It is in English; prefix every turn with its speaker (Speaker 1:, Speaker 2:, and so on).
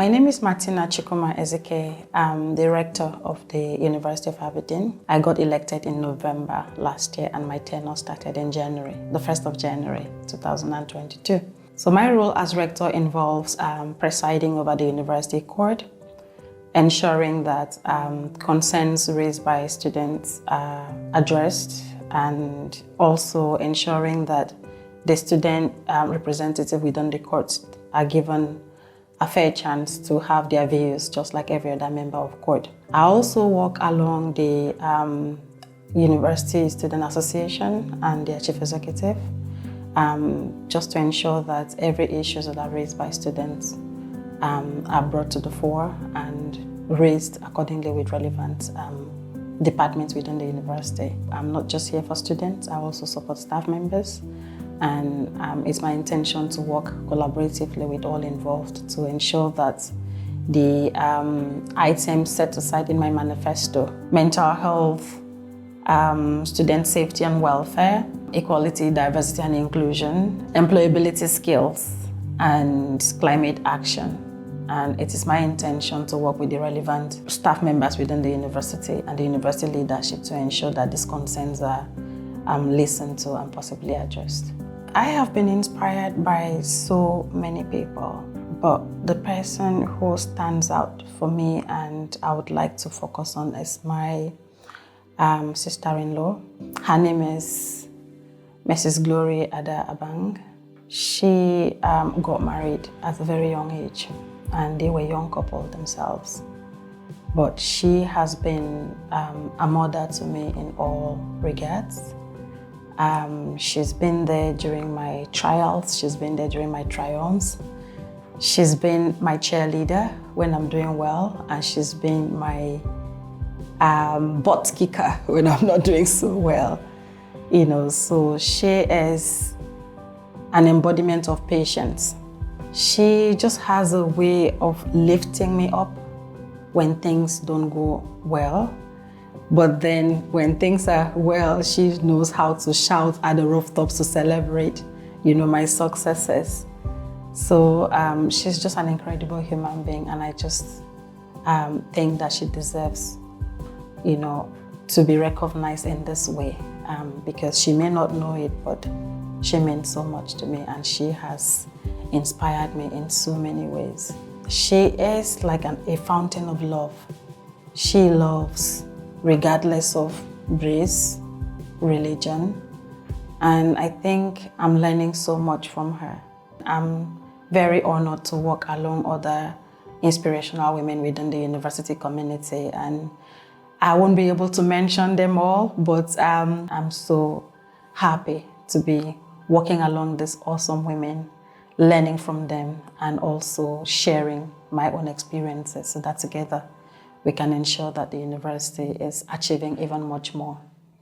Speaker 1: My name is Martina Chukwuma-Ezike. I'm the rector of the University of Aberdeen. I got elected in November last year and my tenure started in January, the 1st of January 2022. So my role as rector involves presiding over the university court, ensuring that concerns raised by students are addressed, and also ensuring that the student representative within the courts are given a fair chance to have their views just like every other member of court. I also work along the University Student Association and their chief executive just to ensure that every issue that are raised by students are brought to the fore and raised accordingly with relevant departments within the university. I'm not just here for students, I also support staff members. And it's my intention to work collaboratively with all involved to ensure that the items set aside in my manifesto, mental health, student safety and welfare, equality, diversity and inclusion, employability skills, and climate action. And it is my intention to work with the relevant staff members within the university and the university leadership to ensure that these concerns are listened to and possibly addressed. I have been inspired by so many people, but the person who stands out for me and I would like to focus on is my sister-in-law. Her name is Mrs. Glory Ada Abang. She got married at a very young age and they were a young couple themselves. But she has been a mother to me in all regards. She's been there during my trials, she's been there during my triumphs. She's been my cheerleader when I'm doing well, and she's been my butt kicker when I'm not doing so well. You know, so she is an embodiment of patience. She just has a way of lifting me up when things don't go well. But then when things are well, she knows how to shout at the rooftops to celebrate, you know, my successes. So she's just an incredible human being, and I just think that she deserves, you know, to be recognized in this way because she may not know it, but she meant so much to me and she has inspired me in so many ways. She is like a fountain of love. She loves regardless of race, religion, and I think I'm learning so much from her. I'm very honored to work along other inspirational women within the university community, and I won't be able to mention them all, but I'm so happy to be working along these awesome women, learning from them, and also sharing my own experiences so that together we can ensure that the university is achieving even much more.